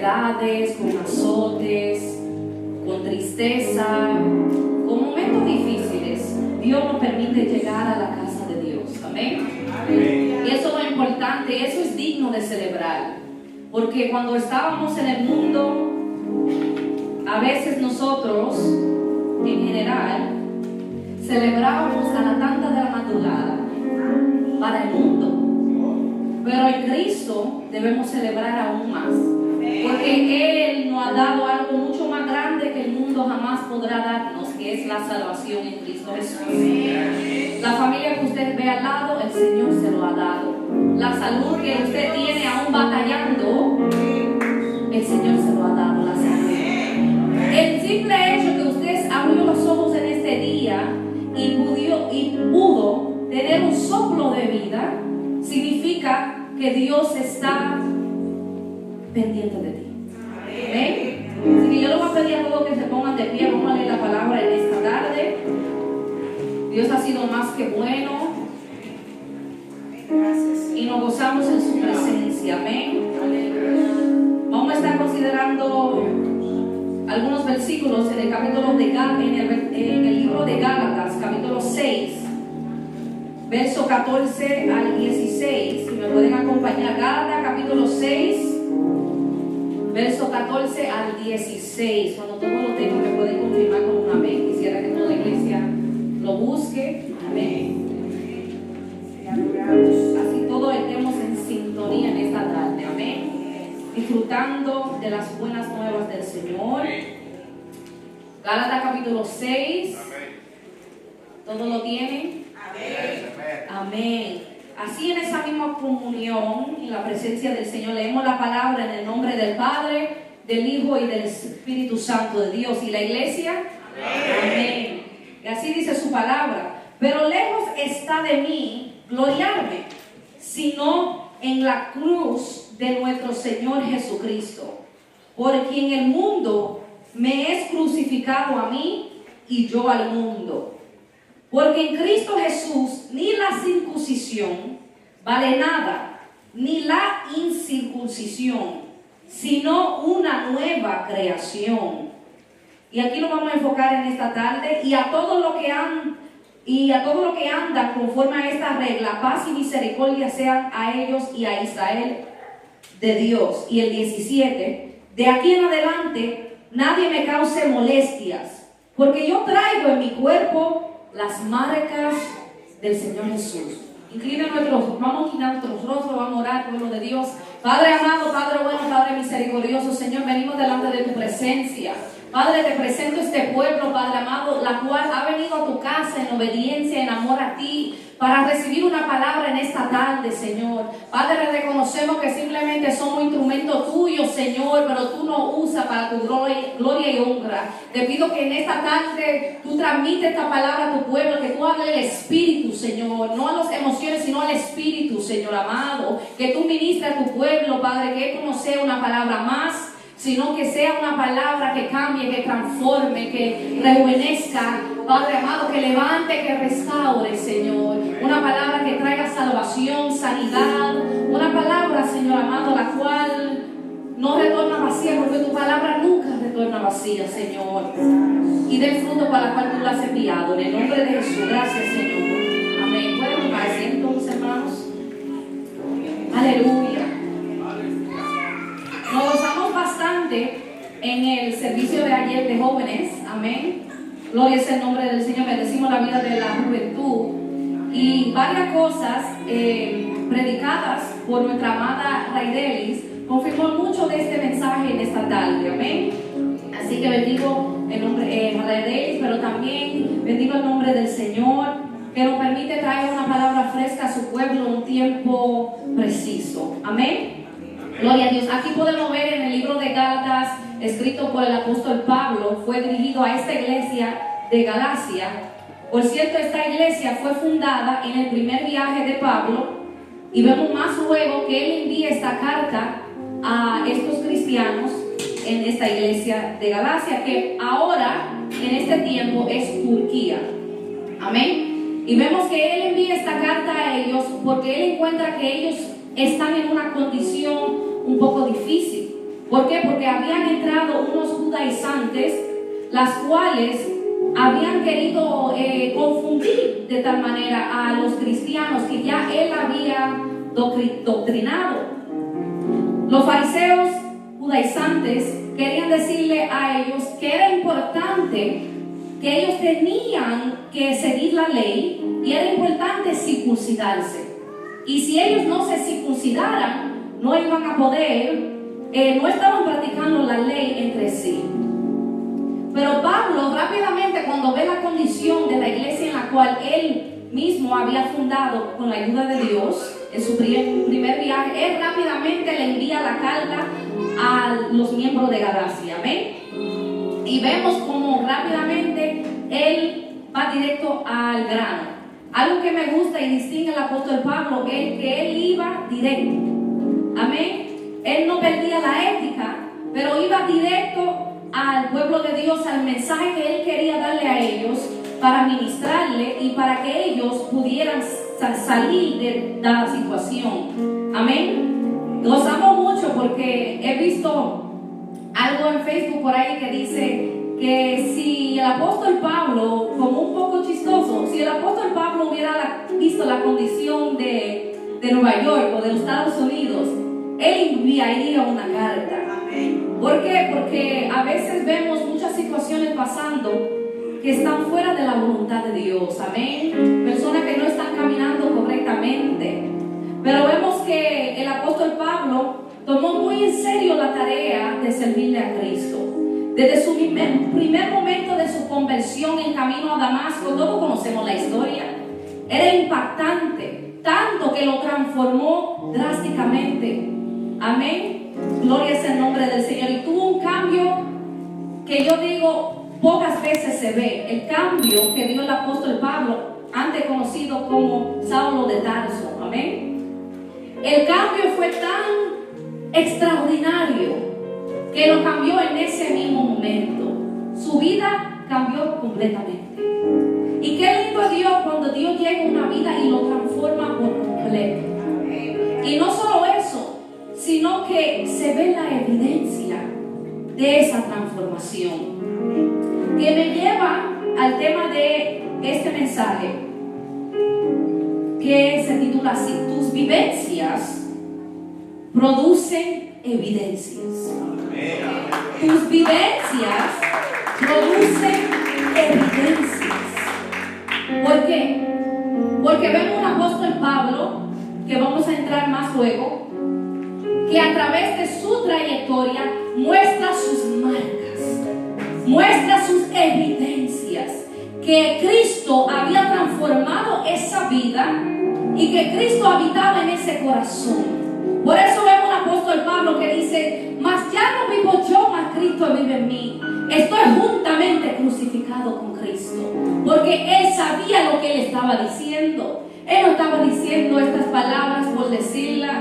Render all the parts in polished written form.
enfermedades, con azotes, con tristeza, con momentos difíciles, Dios nos permite llegar a la casa de Dios. Amén. Y eso es lo importante, y eso es digno de celebrar. Porque cuando estábamos en el mundo, a veces nosotros, en general, celebrábamos a la tanta de la madrugada para el mundo. Pero en Cristo debemos celebrar aún más. Porque Él nos ha dado algo mucho más grande que el mundo jamás podrá darnos, que es la salvación en Cristo Jesús. La familia que usted ve al lado, el Señor se lo ha dado. La salud que usted tiene aún batallando, el Señor se lo ha dado. La salud. El simple hecho que usted abrió los ojos en este día y pudo tener un soplo de vida, significa que Dios está pendiente de ti. ¿Amén? Así que yo les voy a pedir a todos que se pongan de pie. Vamos a leer la palabra en esta tarde. Dios ha sido más que bueno y nos gozamos en su presencia. Amén. Vamos a estar considerando algunos versículos en el capítulo en el libro de Gálatas, capítulo 6, verso 14 al 16. Si me pueden acompañar, Gálatas capítulo 6, verso 14 al 16. Cuando todo lo tengo me pueden confirmar con un amén. Quisiera que toda la iglesia lo busque. Amén. Así todos estemos en sintonía en esta tarde. Amén. Disfrutando de las buenas nuevas del Señor. Gálatas capítulo 6. ¿Todos lo tienen? Amén. Amén. Así en esa misma comunión, en la presencia del Señor, leemos la palabra en el nombre del Padre, del Hijo y del Espíritu Santo de Dios. ¿Y la iglesia? Amén. Amén. Y así dice su palabra. Pero lejos está de mí gloriarme, sino en la cruz de nuestro Señor Jesucristo, por quien el mundo me es crucificado a mí y yo al mundo. Porque en Cristo Jesús ni la circuncisión vale nada, ni la incircuncisión, sino una nueva creación. Y aquí nos vamos a enfocar en esta tarde. Y a todo lo que anda conforme a esta regla, paz y misericordia sean a ellos y a Israel de Dios. Y el 17, de aquí en adelante nadie me cause molestias, porque yo traigo en mi cuerpo las marcas del Señor Jesús. Vamos a inclinar nuestros rostros, vamos a orar, pueblo de Dios. Padre amado, Padre bueno, Padre misericordioso, Señor, venimos delante de tu presencia. Padre, te presento este pueblo, Padre amado, la cual ha venido a tu casa en obediencia, en amor a ti, para recibir una palabra en esta tarde, Señor. Padre, reconocemos que simplemente somos instrumentos tuyos, Señor, pero tú nos usas para tu gloria y honra. Te pido que en esta tarde tú transmites esta palabra a tu pueblo, que tú hables el Espíritu, Señor, no a las emociones, sino al Espíritu, Señor amado. Que tú ministres a tu pueblo, Padre, que esto no sea una palabra más, sino que sea una palabra que cambie, que transforme, que rejuvenezca, Padre amado, que levante, que restaure, Señor. Una palabra que traiga salvación, sanidad. Una palabra, Señor amado, la cual no retorna vacía, porque tu palabra nunca retorna vacía, Señor. Y dé fruto para la cual tú la has enviado. En el nombre de Jesús, gracias, Señor. Amén. ¿Pueden tomarse entonces, hermanos? Aleluya. Nos gozamos bastante en el servicio de ayer de jóvenes. Amén. Gloria es el nombre del Señor. Bendecimos la vida de la juventud. Y varias cosas predicadas por nuestra amada Raidelis confirmó mucho de este mensaje en esta tarde. Amén. Así que bendigo el nombre de Raidelis, pero también bendigo el nombre del Señor, que nos permite traer una palabra fresca a su pueblo en un tiempo preciso. Amén. Gloria a Dios. Aquí podemos ver en el libro de Gálatas, escrito por el apóstol Pablo, fue dirigido a esta iglesia de Galacia. Por cierto, esta iglesia fue fundada en el primer viaje de Pablo, y vemos más luego que él envía esta carta a estos cristianos en esta iglesia de Galacia, que ahora, en este tiempo, es Turquía. Amén. Y vemos que él envía esta carta a ellos porque él encuentra que ellos están en una condición un poco difícil. ¿Por qué? Porque habían entrado unos judaizantes, las cuales habían querido confundir de tal manera a los cristianos que ya él había doctrinado. Los fariseos judaizantes querían decirle a ellos que era importante, que ellos tenían que seguir la ley y era importante circuncidarse. Y si ellos no se circuncidaran, no iban a poder, no estaban practicando la ley entre sí. Pero Pablo rápidamente, cuando ve la condición de la iglesia en la cual él mismo había fundado con la ayuda de Dios, en su primer viaje, él rápidamente le envía la carta a los miembros de Galacia. ¿Amén? Y vemos como rápidamente él va directo al grano. Algo que me gusta y distingue al apóstol Pablo es que él iba directo. Amén. Él no perdía la ética, pero iba directo al pueblo de Dios, al mensaje que él quería darle a ellos para ministrarle y para que ellos pudieran salir de la situación. Amén. Los amo mucho porque he visto algo en Facebook por ahí que dice que si el apóstol Pablo, como un poco chistoso, si el apóstol Pablo hubiera visto la condición de Nueva York o de los Estados Unidos, él enviaría una carta. ¿Por qué? Porque a veces vemos muchas situaciones pasando que están fuera de la voluntad de Dios. Amén. Personas que no están caminando correctamente. Pero vemos que el apóstol Pablo tomó muy en serio la tarea de servirle a Cristo. Desde su primer momento de su conversión en camino a Damasco, todos conocemos la historia. Era impactante, tanto que lo transformó drásticamente. Amén. Gloria es el nombre del Señor. Y tuvo un cambio que yo digo pocas veces se ve. El cambio que dio el apóstol Pablo, antes conocido como Saulo de Tarso. Amén. El cambio fue tan extraordinario que lo cambió en ese mismo momento. Su vida cambió completamente. Y qué lindo es Dios cuando Dios llega a una vida y lo transforma por completo. Y no solo eso, sino que se ve la evidencia de esa transformación. Que me lleva al tema de este mensaje, que se titula así: tus vivencias producen evidencias. Tus vivencias producen evidencias. ¿Por qué? Porque vemos un apóstol Pablo, que vamos a entrar más luego, que a través de su trayectoria muestra sus marcas, muestra sus evidencias, que Cristo había transformado esa vida y que Cristo habitaba en ese corazón. Por eso vemos al apóstol Pablo que dice: mas ya no vivo yo, mas Cristo vive en mí. Estoy juntamente crucificado con Cristo. Porque él sabía lo que él estaba diciendo. Él no estaba diciendo estas palabras por decirlas,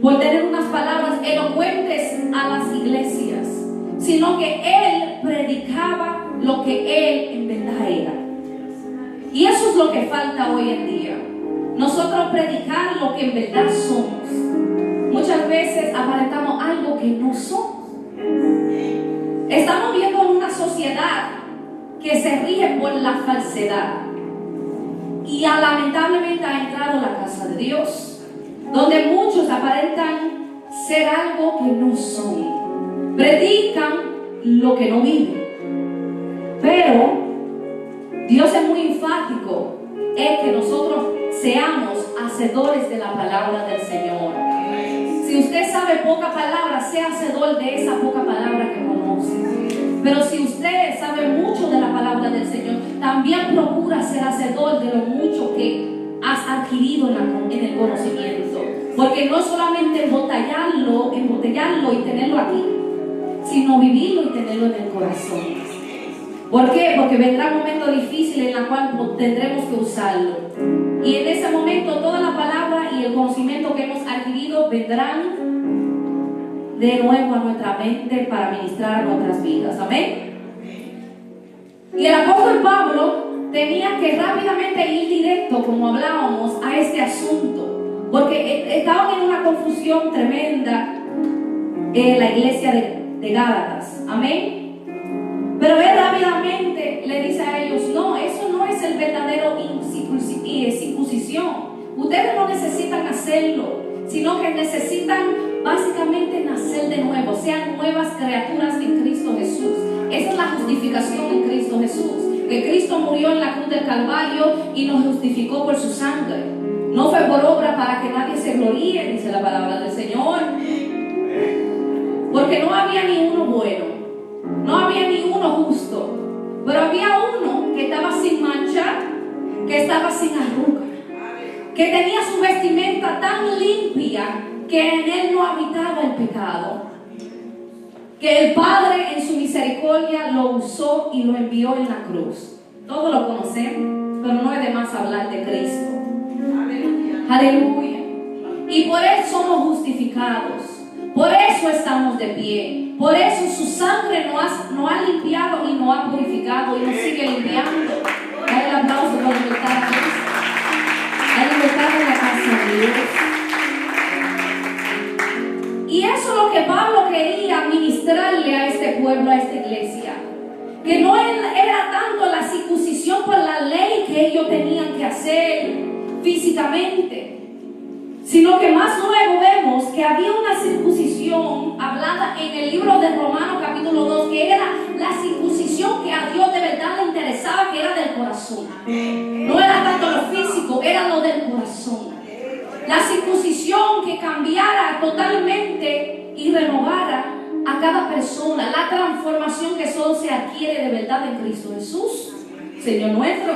por tener unas palabras elocuentes a las iglesias, sino que él predicaba lo que él en verdad era. Y eso es lo que falta hoy en día. Nosotros predicar lo que en verdad somos. Muchas veces aparentamos algo que no somos. Estamos viendo una sociedad que se rige por la falsedad. Y lamentablemente ha entrado la casa de Dios, donde muchos aparentan ser algo que no son. Predican lo que no viven. Pero Dios es muy enfático en que nosotros seamos hacedores de la palabra del Señor. Si usted sabe poca palabra, sea hacedor de esa poca palabra que conoce. Pero si usted sabe mucho de la palabra del Señor, también procura ser hacedor de lo mucho que has adquirido en el conocimiento. Porque no solamente embotellarlo y tenerlo aquí, sino vivirlo y tenerlo en el corazón. ¿Por qué? Porque vendrá un momento difícil en el cual tendremos que usarlo. Y en ese momento toda la palabra y el conocimiento que hemos adquirido vendrán de nuevo a nuestra mente para ministrar nuestras vidas. Amén. Y el apóstol Pablo tenía que rápidamente ir directo, como hablábamos, a este asunto. Porque estaban en una confusión tremenda en la iglesia de de Gálatas. Amén. Pero él rápidamente le dice a ellos: no, eso no es el verdadero circuncisión. Ustedes no necesitan hacerlo, sino que necesitan básicamente nacer de nuevo, sean nuevas criaturas en Cristo Jesús. Esa es la justificación en Cristo Jesús, que Cristo murió en la cruz del Calvario y nos justificó por su sangre. No fue por obra para que nadie se gloríe, dice la palabra del Señor. Porque no había ni uno bueno, no había ni uno justo, pero había uno que estaba sin mancha, que estaba sin arruga, que tenía su vestimenta tan limpia que en él no habitaba el pecado, que el Padre en su misericordia lo usó y lo envió en la cruz. Todos lo conocemos, pero no es de más hablar de Cristo. Aleluya. Y por eso somos justificados, por eso estamos de pie, por eso su sangre nos ha limpiado y nos ha purificado y nos sigue limpiando. Dale el aplauso por libertad a Cristo. Hay libertad en la casa de Dios. Y eso es lo que Pablo quería ministrarle a este pueblo, a esta iglesia. Que no era tanto la circuncisión por la ley que ellos tenían que hacer físicamente, sino que más luego vemos que había una circuncisión hablada en el libro de Romanos capítulo 2, que era la circuncisión que a Dios de verdad le interesaba, que era del corazón. No era tanto lo físico, era lo del corazón. La circuncisión que cambiara totalmente y renovara a cada persona, la transformación que solo se adquiere de verdad en Cristo Jesús, Señor nuestro.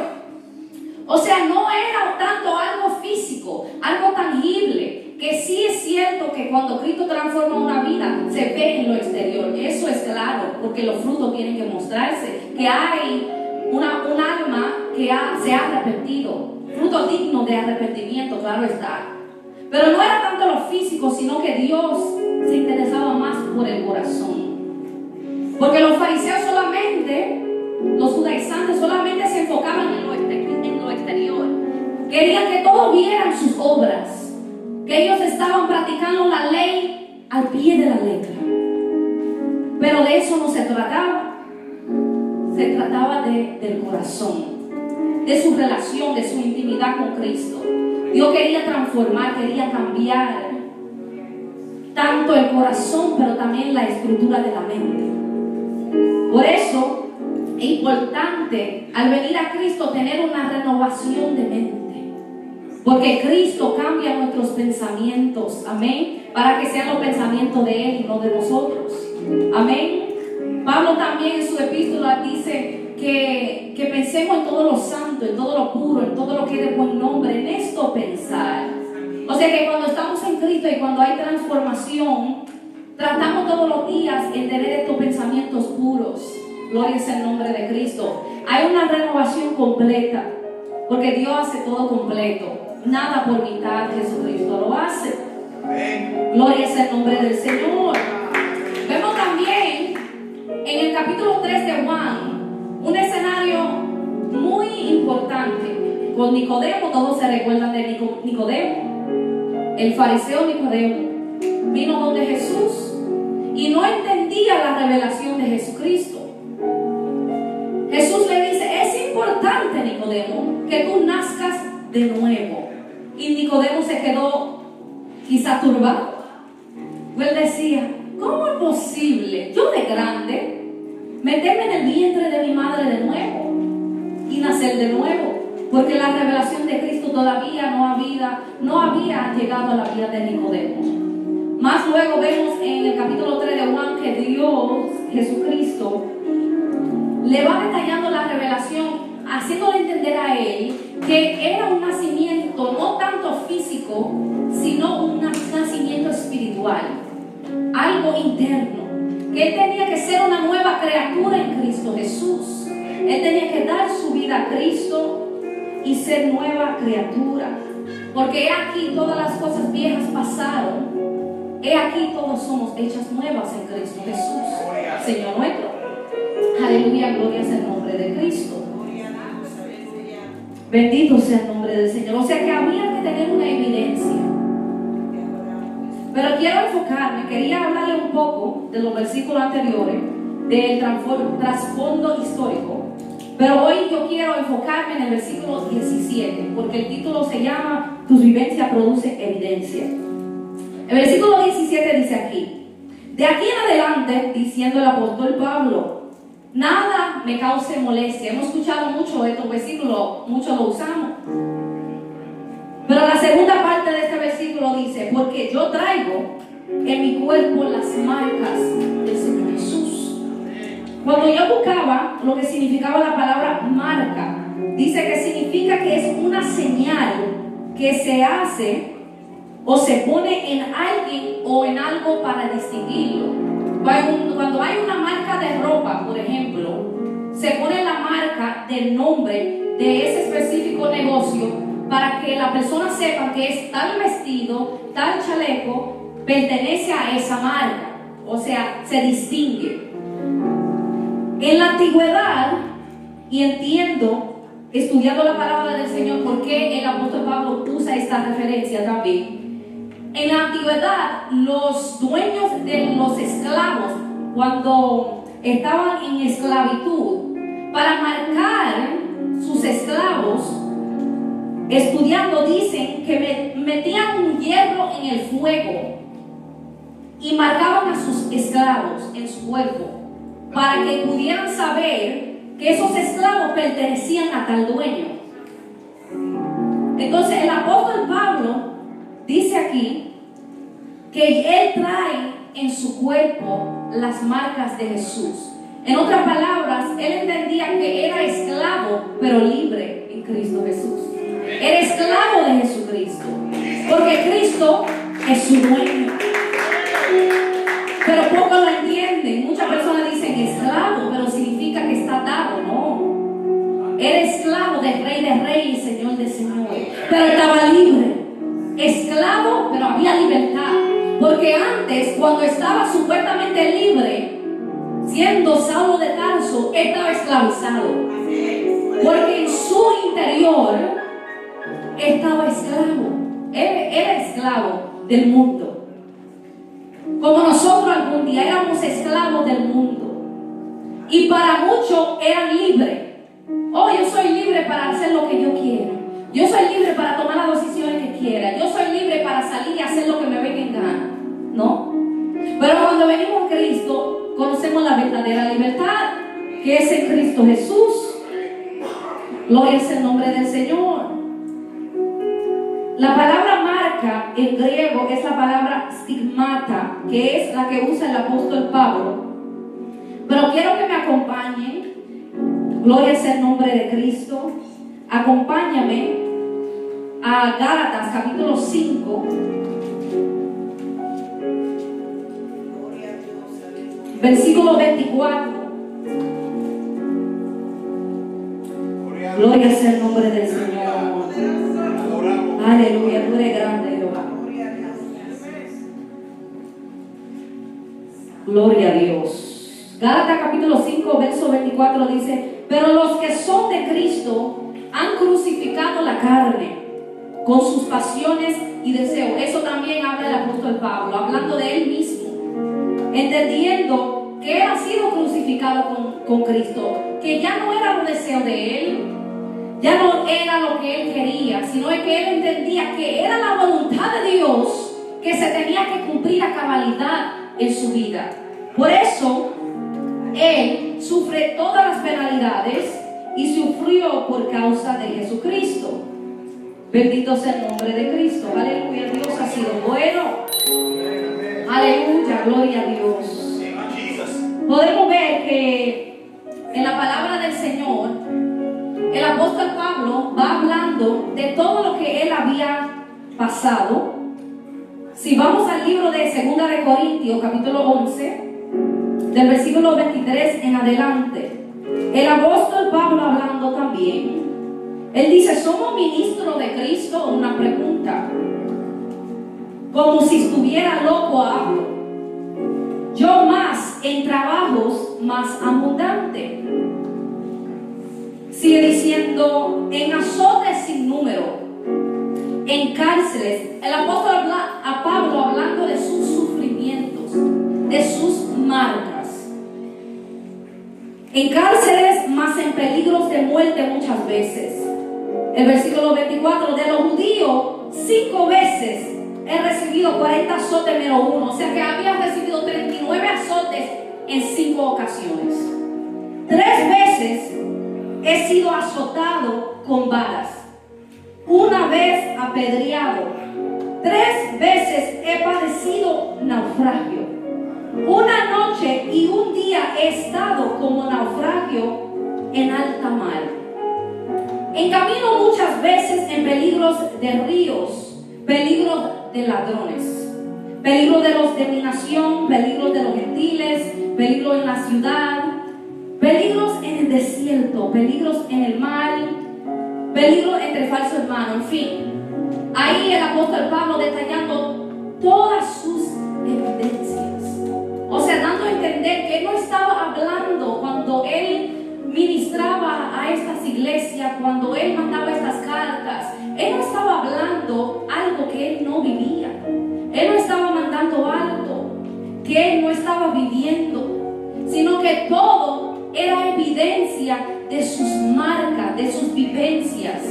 O sea, no era tanto algo físico, algo tangible, que sí es cierto que cuando Cristo transforma una vida, se ve en lo exterior. Eso es claro, porque los frutos tienen que mostrarse, que hay un alma que se ha arrepentido, fruto digno de arrepentimiento, claro está. Pero no era tanto lo físico, sino que Dios se interesaba más por el corazón. Porque los fariseos solamente, los judaizantes solamente se enfocaban en lo exterior. Querían que todos vieran sus obras, que ellos estaban practicando la ley al pie de la letra. Pero de eso no se trataba. Se trataba del corazón, de su relación, de su intimidad con Cristo. Dios quería transformar, quería cambiar tanto el corazón, pero también la estructura de la mente. Por eso es importante al venir a Cristo tener una renovación de mente, porque Cristo cambia nuestros pensamientos, amén, para que sean los pensamientos de Él y no de nosotros, amén. Pablo también en su epístola dice que pensemos en todo lo santo, en todo lo puro, en todo lo que es de buen nombre, en esto pensar. O sea que cuando estamos en Cristo y cuando hay transformación, tratamos todos los días en tener estos pensamientos puros. Gloria es el nombre de Cristo. Hay una renovación completa, porque Dios hace todo completo. Nada por mitad, Jesucristo lo hace. Gloria es el nombre del Señor. Vemos también en el capítulo 3 de Juan un escenario muy importante. Con Nicodemo, todos se recuerdan de Nicodemo. El fariseo Nicodemo vino donde Jesús y no entendía la revelación de Jesucristo. Jesús le dice: es importante, Nicodemo, que tú nazcas de nuevo. Y Nicodemo se quedó quizá turbado. Él decía: ¿cómo es posible yo de grande meterme en el vientre de mi madre de nuevo y nacer de nuevo? Porque la revelación de Cristo todavía no había llegado a la vida de Nicodemo. Más luego vemos en el capítulo 3 de Juan que Dios, Jesucristo, le va detallando la revelación, haciéndole entender a él que era un nacimiento no tanto físico, sino un nacimiento espiritual, algo interno, que él tenía que ser una nueva criatura en Cristo Jesús. Él tenía que dar su vida a Cristo y ser nueva criatura, porque he aquí todas las cosas viejas pasaron, he aquí todos somos hechas nuevas en Cristo Jesús, Señor nuestro. Aleluya, gloria sea el nombre de Cristo. Bendito sea el nombre del Señor. O sea que había que tener una evidencia. Pero quiero enfocarme, quería hablarle un poco de los versículos anteriores, del trasfondo histórico, pero hoy yo quiero enfocarme en el versículo 17, porque el título se llama Tus vivencias producen evidencia. El versículo 17 dice aquí: de aquí en adelante, diciendo el apóstol Pablo, nada me cause molestia. Hemos escuchado mucho de estos versículos, mucho lo usamos. Pero la segunda parte de este versículo dice: porque yo traigo en mi cuerpo las marcas del Señor Jesús. Cuando yo buscaba lo que significaba la palabra marca, dice que significa que es una señal que se hace o se pone en alguien o en algo para distinguirlo. Cuando hay una marca de ropa, por ejemplo, se pone la marca del nombre de ese específico negocio para que la persona sepa que es tal vestido, tal chaleco, pertenece a esa marca. O sea, se distingue. En la antigüedad, y entiendo, estudiando la palabra del Señor, por qué el apóstol Pablo usa esta referencia también. En la antigüedad, los dueños de los esclavos, cuando estaban en esclavitud, para marcar sus esclavos, estudiando, dicen que metían un hierro en el fuego y marcaban a sus esclavos en su cuerpo para que pudieran saber que esos esclavos pertenecían a tal dueño. Entonces el apóstol Pablo dice aquí que él trae en su cuerpo las marcas de Jesús. En otras palabras, él entendía que era esclavo pero libre en Cristo Jesús. Era esclavo de Jesucristo, porque Cristo es su dueño. Pero poco lo entienden. Muchas personas dicen esclavo, pero significa que está atado. No, era esclavo del Rey de Reyes y Señor de Señores, pero estaba libre. Esclavo, pero había libertad, porque antes, cuando estaba supuestamente libre, siendo Saulo de Tarso, estaba esclavizado, porque en su interior estaba esclavo. Él era esclavo del mundo, como nosotros algún día éramos esclavos del mundo. Y para muchos eran libres. Oh, yo soy libre para hacer lo que yo quiera. Yo soy libre para tomar las decisiones que quiera. Yo soy libre para salir y hacer lo que me venga en gana. ¿No? Pero cuando venimos a Cristo, conocemos la verdadera libertad, que es en Cristo Jesús. Gloria es el nombre del Señor. La palabra marca en griego es la palabra stigmata, que es la que usa el apóstol Pablo. Pero quiero que me acompañen. Gloria es el nombre de Cristo. Acompáñame a Gálatas capítulo 5, versículo 24. Gloria es el nombre del Señor. Aleluya, tú eres grande, Jehová. Gloria a Dios. Gálatas capítulo 5, verso 24 dice: pero los que son de Cristo han crucificado la carne con sus pasiones y deseos. Eso también habla el apóstol Pablo, hablando de él mismo, entendiendo que él ha sido crucificado con Cristo, que ya no era un deseo de él, ya no era lo que él quería, sino que él entendía que era la voluntad de Dios que se tenía que cumplir a cabalidad en su vida. Por eso él sufre todas las penalidades y sufrió por causa de Jesucristo. Bendito sea el nombre de Cristo. Aleluya, Dios ha sido bueno. Aleluya, gloria a Dios. Podemos ver que en la palabra del Señor el apóstol Pablo va hablando de todo lo que él había pasado. Si vamos al libro de 2 de Corintios capítulo 11, del versículo 23 en adelante, el apóstol Pablo hablando también, él dice: ¿somos ministros de Cristo? Una pregunta. Como si estuviera loco hablo. Yo más en trabajos más abundante. Sigue diciendo: en azotes sin número, en cárceles. El apóstol a Pablo hablando de sus de sus marcas. En cárceles, más en peligros de muerte muchas veces. El versículo 24, de los judíos, 5 veces he recibido 40 azotes menos 1. O sea que había recibido 39 azotes en 5 ocasiones. 3 veces he sido azotado con varas. 1 vez apedreado. 3 veces he padecido naufragio. 1 noche y 1 día he estado como naufragio en alta mar. En camino muchas veces en peligros de ríos, peligros de ladrones, peligros de los de mi nación, peligros de los gentiles, peligros en la ciudad, peligros en el desierto, peligros en el mar, peligros entre falsos hermanos, en fin. Ahí el apóstol Pablo detallando todas sus evidencias. O sea, dando a entender que él no estaba hablando cuando él ministraba a estas iglesias, cuando él mandaba estas cartas. Él no estaba hablando algo que él no vivía. Él no estaba mandando algo que él no estaba viviendo, sino que todo era evidencia de sus marcas, de sus vivencias.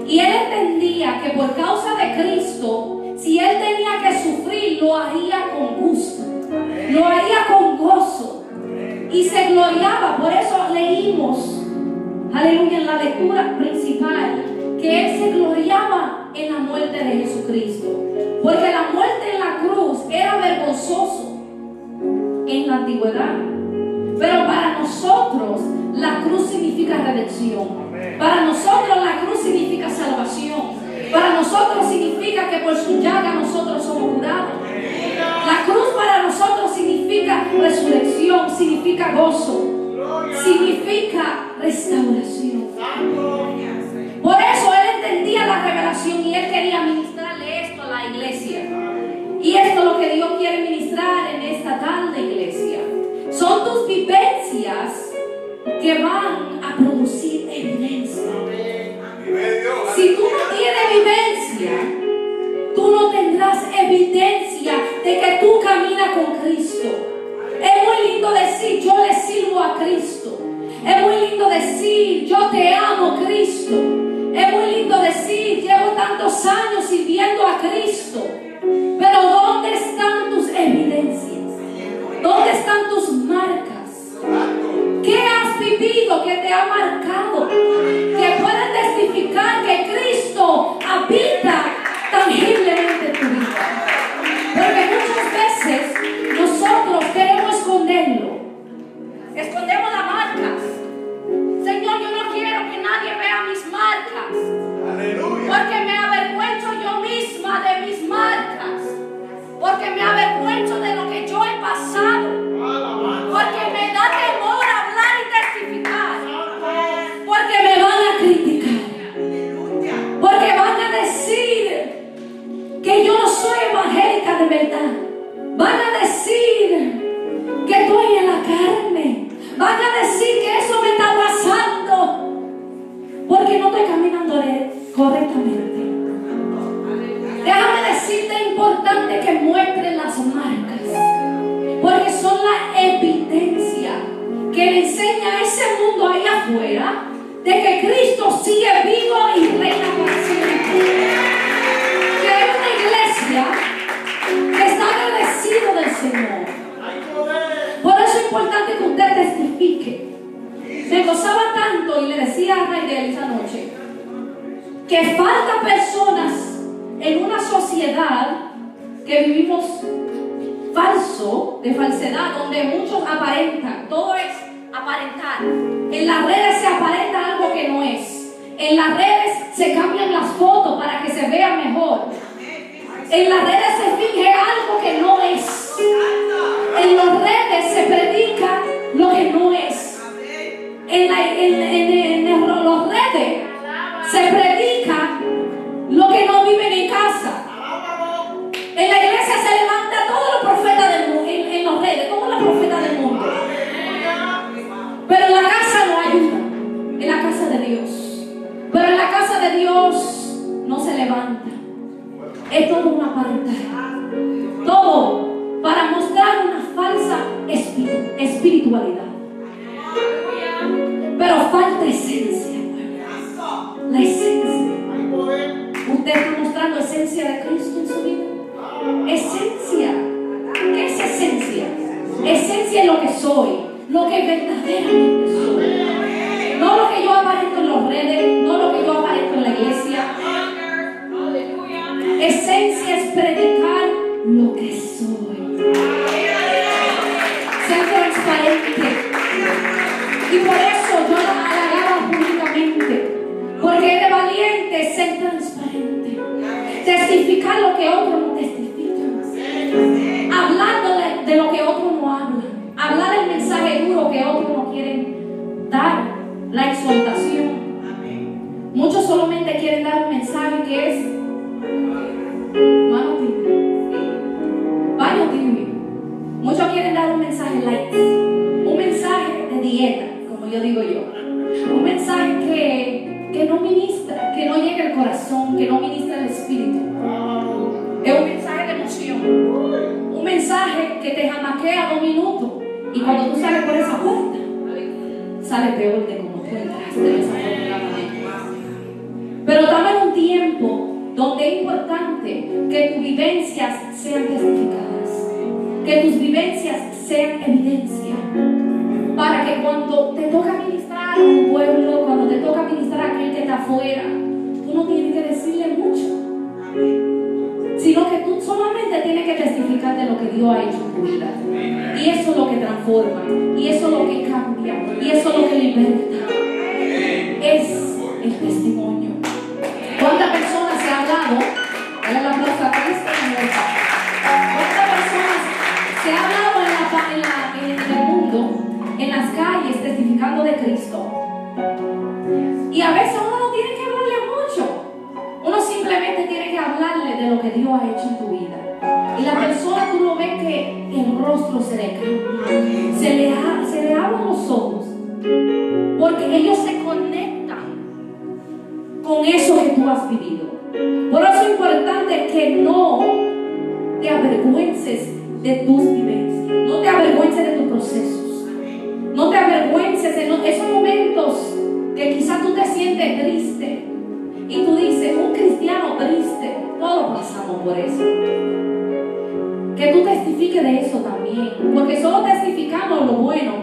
Y él entendía que por causa de Cristo, si él tenía que sufrir, lo haría con gusto, lo haría con gozo. Y se gloriaba. Por eso leímos, aleluya, en la lectura principal, que él se gloriaba en la muerte de Jesucristo. Porque la muerte en la cruz era vergonzoso en la antigüedad. Pero para nosotros la cruz significa redención. Para nosotros la cruz significa salvación. Para nosotros significa que por su llaga nosotros somos curados. La cruz para nosotros significa resurrección, significa gozo, significa restauración. Por eso él entendía la revelación y él quería ministrarle esto a la iglesia. Y esto es lo que Dios quiere ministrar en esta tarde, iglesia. Son tus vivencias que van a producir evidencia. Si tú no tienes vivencia, tú no tendrás evidencia de que tú caminas con Cristo. Es muy lindo decir, yo le sirvo a Cristo. Es muy lindo decir, yo te amo, Cristo. Es muy lindo decir, llevo tantos años sirviendo a Cristo. Pero ¿dónde están tus evidencias? ¿Dónde están tus marcas? ¿Qué has vivido que te ha marcado? Que puedes testificar que Cristo habita tangiblemente en tu vida. Porque muchas veces nosotros queremos esconderlo. Escondemos las marcas. Señor, yo no quiero que nadie vea mis marcas. Aleluya. Porque me avergüenzo yo misma de mis marcas. Porque me avergüenzo de lo que yo he pasado. Porque me da temor hablar y testificar. Porque me van a criticar. Porque van a decir que yo no soy evangélica de verdad. Van a decir que estoy en la carne. Van a decir que eso me está pasando porque no estoy caminando correctamente. Déjame decirte, es importante que muestres las marcas, porque son la evidencia que le enseña a ese mundo ahí afuera de que Cristo sigue vivo y reina para siempre. Que hay una iglesia que está agradecido del Señor. Por eso es importante que usted testifique. Me gozaba tanto y le decía a Raidel esa noche que falta personas en una sociedad que vivimos falso, de falsedad, donde muchos aparentan. Todo es aparentar. En las redes se aparenta algo que no es. En las redes se cambian las fotos para que se vea mejor. En las redes se finge algo que no es. En las redes se predica lo que no es. En las redes se predica lo que no viven en casa. En la iglesia se levanta todos los profetas del mundo, en las redes, todos los profetas del mundo. Pero en la casa no ayuda, en la casa de Dios. Pero en la casa de Dios no se levanta. Es todo un aparentar. Todo para mostrar una falsa mucha espiritualidad, pero falta esencia. La esencia. ¿Usted está mostrando esencia de Cristo en su vida? Esencia. ¿Qué es esencia? Esencia es lo que soy, lo que verdaderamente soy. No lo que yo aparento en las redes, no lo que yo aparento en la iglesia. Esencia es predicar lo que soy. Ser transparente. Y por eso yo la halagaba públicamente. Porque es de valiente ser transparente. Testificar lo que otros no testifican. Hablar de lo que otros no hablan. Hablar el mensaje duro que otros no quieren dar. La exhortación. Muchos solamente quieren dar un mensaje que es baño tibio. Muchos quieren dar un mensaje light. Un mensaje de dieta, como yo digo yo. Un mensaje que no ministra, que no llega al corazón, que no ministra al espíritu. Es un mensaje de emoción. Un mensaje que te jamaquea 2 minutos. Y cuando tú sales por esa puerta, sale peor de como tú entraste de esa forma. Pero estamos en un tiempo donde es importante que tus vivencias sean testificadas, que tus vivencias sean evidencia, para que cuando te toca ministrar a un pueblo, cuando te toca ministrar a aquel que está afuera, tú no tienes que decirle mucho, sino que tú solamente tienes que testificar de lo que Dios ha hecho en tu vida. Y eso es lo que transforma, y eso es lo que cambia, y eso es lo que liberta. Es el testimonio. ¿Cuántas personas se ha hablado? Dale la aplauso a Cristo. ¿Cuántas personas se ha hablado en el mundo, en las calles, testificando de Cristo? Y a veces uno no tiene que hablarle mucho. Uno simplemente tiene que hablarle de lo que Dios ha hecho en tu vida. Y la persona, tú lo ves que el rostro se le cambia, se le abren los ojos, porque ellos se conectan con eso que tú has vivido. Por eso es importante que no te avergüences de tus vivencias, no te avergüences de tus procesos, no te avergüences de esos momentos que quizás tú te sientes triste y tú dices, un cristiano triste, todos pasamos por eso. Que tú testifiques de eso también, porque solo testificamos lo bueno,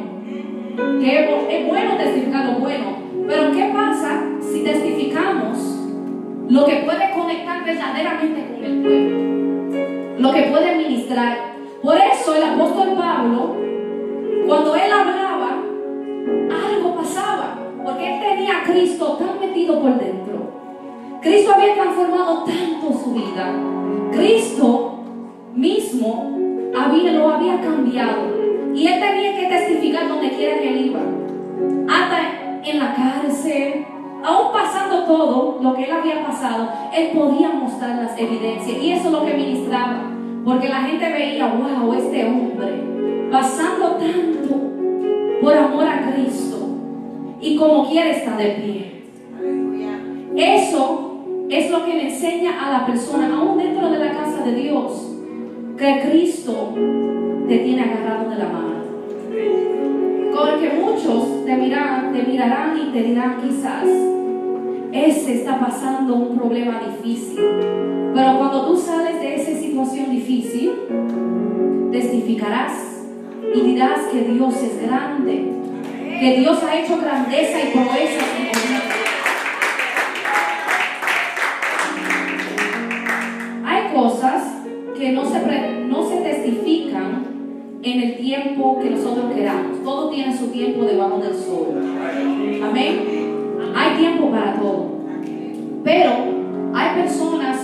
que es bueno testificar lo bueno, pero ¿qué pasa si testificamos lo que puede conectar verdaderamente con el pueblo, lo que puede ministrar? Por eso el apóstol Pablo, cuando él hablaba, algo pasaba, porque él tenía a Cristo tan metido por dentro. Cristo había transformado tanto su vida. Cristo mismo lo había cambiado, y él tenía que testificar donde quiera que él iba, hasta en la cárcel, aún pasando todo lo que él había pasado, él podía mostrar las evidencias, y eso es lo que ministraba, porque la gente veía, wow, este hombre pasando tanto por amor a Cristo, y como quiera está de pie. Eso es lo que le enseña a la persona, aún dentro de la casa de Dios, que Cristo te tiene agarrado de la mano. Porque muchos te mirarán y te dirán, quizás ese está pasando un problema difícil, pero cuando tú sales de esa situación difícil, testificarás y dirás que Dios es grande, que Dios ha hecho grandeza y proezas en tu vida. Hay cosas que no se testifican en el tiempo que nosotros queramos. Todo tiene su tiempo debajo del sol. Amén. Hay tiempo para todo. Pero hay personas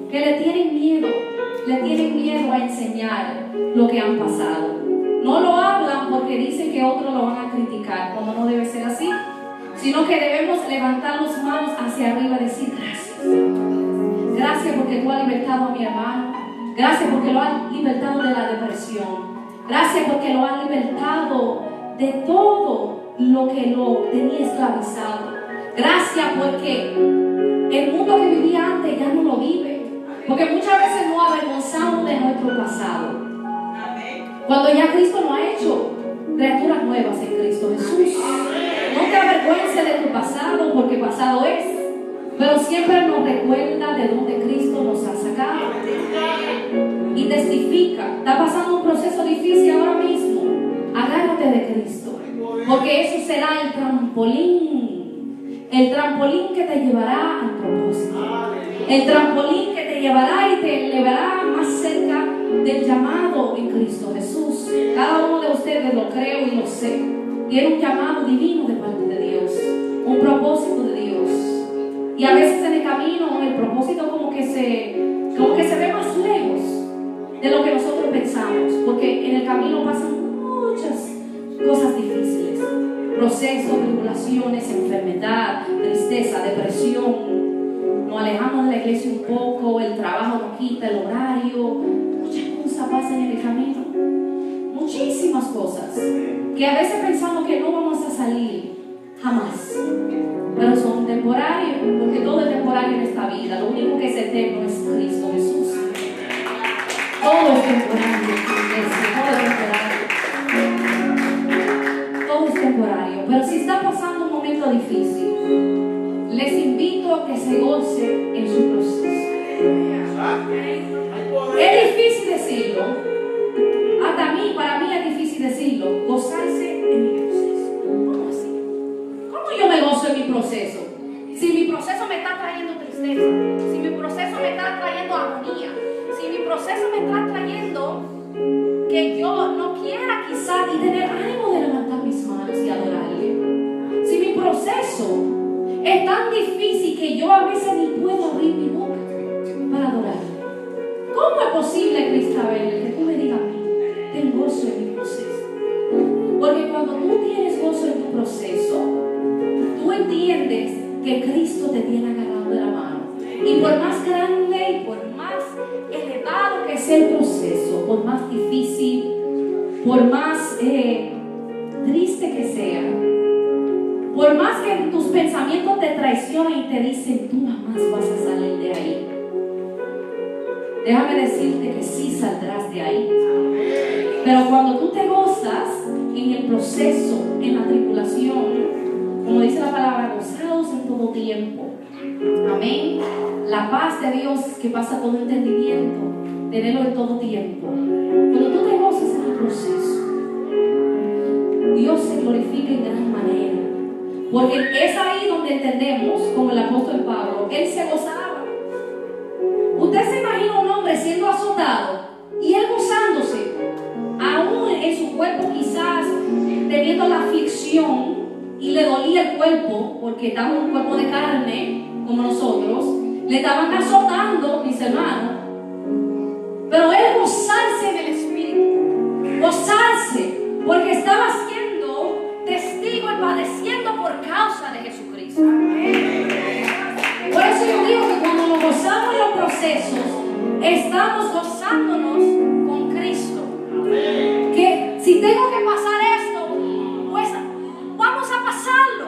que le tienen miedo a enseñar lo que han pasado. No lo hablan porque dicen que otros lo van a criticar, como no debe ser así, sino que debemos levantar las manos hacia arriba y decir gracias. Gracias porque tú has libertado a mi hermano. Gracias porque lo has libertado de la depresión. Gracias porque lo has libertado de todo lo que lo tenía esclavizado. Gracias porque el mundo que vivía antes ya no lo vive. Porque muchas veces nos avergonzamos de nuestro pasado. Cuando ya Cristo nos ha hecho criaturas nuevas en Cristo Jesús. No te avergüences de tu pasado, porque pasado es, pero siempre nos recuerda de dónde Cristo nos ha sacado. Y testifica. Está pasando un proceso difícil ahora mismo. Agárrate de Cristo, porque eso será el trampolín que te llevará al propósito, el trampolín que te llevará y te elevará más cerca del llamado en Cristo Jesús. Cada uno de ustedes, lo creo y lo sé, tiene un llamado divino de parte de Dios, un propósito de Dios. Y a veces en el camino el propósito como que se ve más lejos de lo que nosotros pensamos, porque en el camino pasan muchas cosas difíciles, procesos, tribulaciones, enfermedad, tristeza, depresión. Nos alejamos de la iglesia un poco, el trabajo nos quita el horario, muchas cosas pasan en el camino, muchísimas cosas que a veces pensamos que no vamos a salir jamás, pero son temporarios, porque todo es temporario en esta vida. Lo único que es eterno es Cristo Jesús. Todo es temporario, todo es temporario. Pero si está pasando un momento difícil, les invito a que se gocen en su proceso. Es difícil decirlo, hasta para mí es difícil decirlo, gozarse en mi proceso. ¿Cómo así? ¿Cómo yo me gozo en mi proceso? Si mi proceso me está trayendo tristeza, si mi proceso me está trayendo agonía, si mi proceso me está trayendo que yo no quiera quizás y tener ánimo de levantar mis manos y adorarle. Si mi proceso es tan difícil que yo a veces ni puedo abrir mi boca para adorarle. ¿Cómo es posible, Cristabel, que tú me digas a mí, ten gozo en mi proceso? Porque cuando tú tienes gozo en tu proceso, tú entiendes que Cristo te tiene agarrado de la mano. Y por más grande y por más elevado que sea el proceso, por más difícil, por más triste que sea, por más que tus pensamientos te traicionen y te dicen, tú jamás vas a salir de ahí, déjame decirte que sí saldrás de ahí. Pero cuando tú te gozas en el proceso, en la tribulación, como dice la palabra, gozados en todo tiempo. Amén. La paz de Dios que pasa todo entendimiento, tenerlo en todo tiempo. Cuando tú te gozas en el proceso, Dios se glorifica en gran manera. Porque es ahí donde entendemos, como el apóstol Pablo, él se gozaba. Usted se imagina un hombre siendo azotado y él gozándose, aún en su cuerpo quizás teniendo la aflicción y le dolía el cuerpo, porque estaba en un cuerpo de carne como nosotros, le estaban azotando, mis hermanos, pero él gozarse en el Espíritu, gozarse, porque estaba siendo testigo y padeciendo por causa de Jesucristo. Por eso yo digo que cuando nos gozamos en los procesos, estamos gozándonos con Cristo. Que si tengo que pasar esto, pues vamos a pasarlo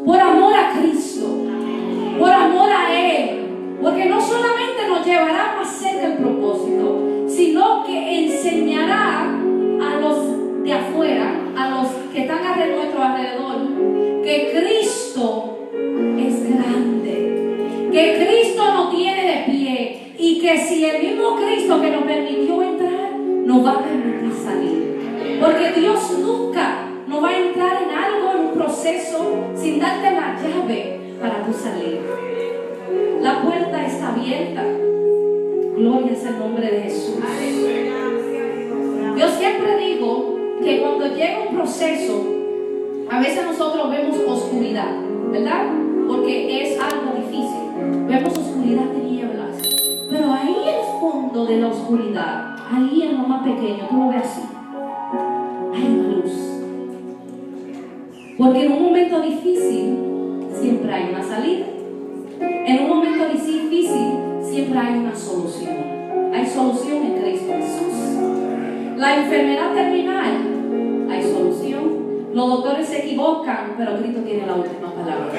por amor a Cristo, por amor a Él, porque no solamente nos llevará más cerca el propósito, sino que enseñará a los de afuera, a los que están a nuestro alrededor, que Cristo es grande, que Cristo nos tiene de pie, y que si el mismo Cristo que nos permitió entrar nos va a permitir salir, porque Dios nunca nos va a entrar en algo, en un proceso, sin darte la llave para tu salir. La puerta está abierta. Gloria es el nombre de Jesús. Yo siempre digo que cuando llega un proceso, a veces nosotros vemos oscuridad, ¿verdad? Porque es algo difícil. Vemos oscuridad, tinieblas. Pero ahí en el fondo de la oscuridad, ahí en lo más pequeño, tú lo ves así, hay una luz. Porque en un momento difícil siempre hay una salida. En un momento difícil siempre hay una solución. Hay solución en Cristo Jesús. La enfermedad terminal, hay solución. Los doctores se equivocan, pero Cristo tiene la última palabra.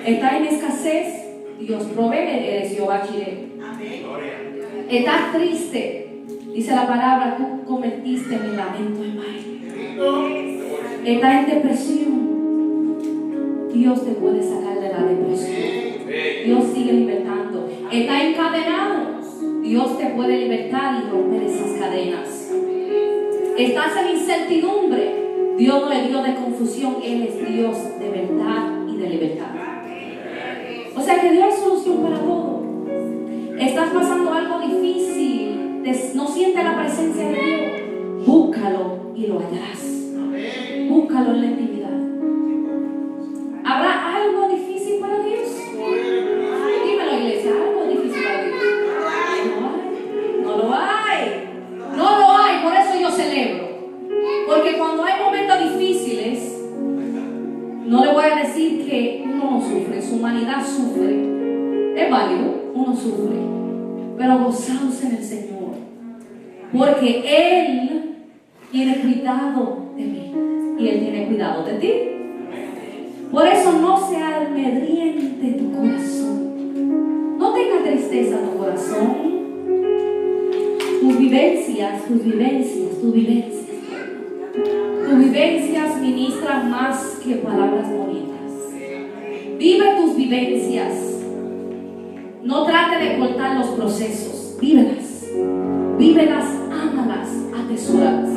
Está en escasez, Dios provee, eres Jehová Jireh. Estás triste, Dice la palabra, tú convertiste mi lamento en baile. Estás en depresión. Dios te puede sacar de la depresión. Dios sigue libertando. Estás encadenado. Dios te puede libertar y romper esas cadenas. Estás en incertidumbre. Dios no le dio de confusión. Él es Dios de verdad y de libertad. O sea que Dios hay solución para todo. Estás pasando algo difícil, no sientes la presencia de Dios, búscalo y lo hallarás. Búscalo en la intimidad. ¿Habrá algo difícil para Dios? Dímelo, iglesia, algo difícil para Dios. No lo hay. No lo hay, por eso yo celebro. Porque cuando hay momentos difíciles, no le voy a decir que uno no sufre, su humanidad sufre. Es válido, uno sufre, pero gozaos en el Señor, porque Él tiene cuidado de mí y Él tiene cuidado de ti. Por eso no se amedriente tu corazón, no tenga tristeza tu corazón. Tus vivencias ministran más que palabras bonitas. Vive tus vivencias. No trate de cortar los procesos. Vívelas, ámalas, atesóralas.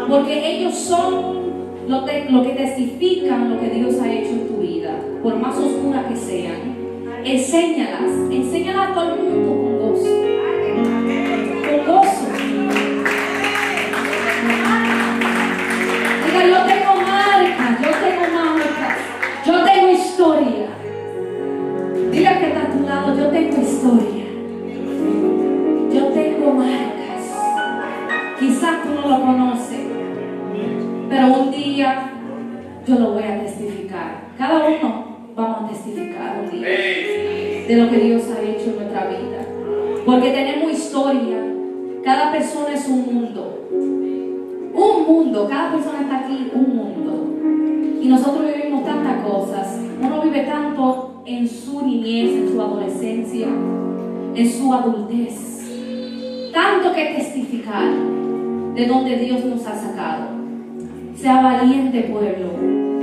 Porque ellos son lo que testifican lo que Dios ha hecho en tu vida. Por más oscuras que sean. Enséñalas a todo el mundo con gozo. Con gozo. Diga, yo tengo marcas. Yo tengo historia. Dile que está a tu lado, yo tengo historia. Yo tengo marcas. Quizás tú no lo conoces, pero un día yo lo voy a testificar. Cada uno vamos a testificar un día de lo que Dios ha hecho en nuestra vida. Porque tenemos historia. Cada persona es un mundo. Un mundo. Cada persona está aquí, un mundo. Y nosotros vivimos tantas cosas. Uno vive tanto en su niñez, en su adolescencia, en su adultez. Tanto que testificar de donde Dios nos ha sacado. Sea valiente, pueblo.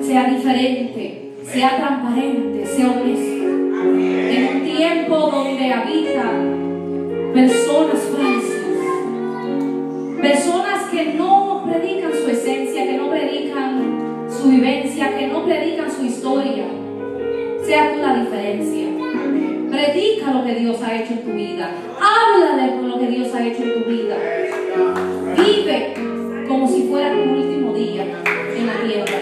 Sea diferente. Sea transparente. Sea honesto. En un tiempo donde habitan personas falsas. Personas que no predican su esencia, que no predican su vivencia, que no predican su historia. Sea tú la diferencia. Predica lo que Dios ha hecho en tu vida. Háblale con lo que Dios ha hecho en tu vida. Vive como si fuera tu último día en la tierra.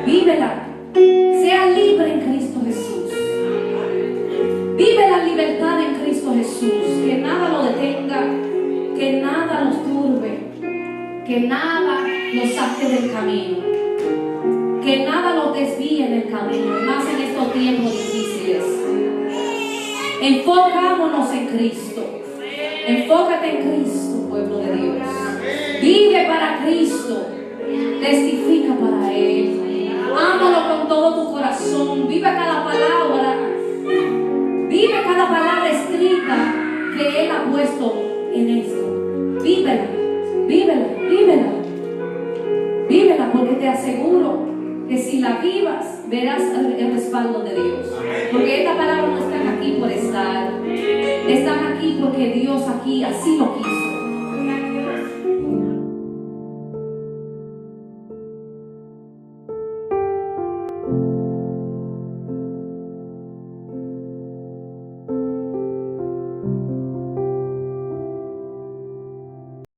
Vívela. Sea libre en Cristo Jesús. Vive la libertad en Cristo Jesús. Que nada lo detenga. Que nada los turbe. Que nada los saque del camino. Que nada los desvíe del camino, más en estos tiempos difíciles. Enfocámonos en Cristo. Enfócate en Cristo, pueblo de Dios. Vive para Cristo. Testifica para Él. Ámalo con todo tu corazón. Vive cada palabra. Vive cada palabra escrita que Él ha puesto en esto. Vívela, vívela, vívela. Vívela, porque te aseguro que si la vivas, verás el respaldo de Dios. Porque estas palabras no están aquí por estar. Están aquí porque Dios aquí así lo quiso.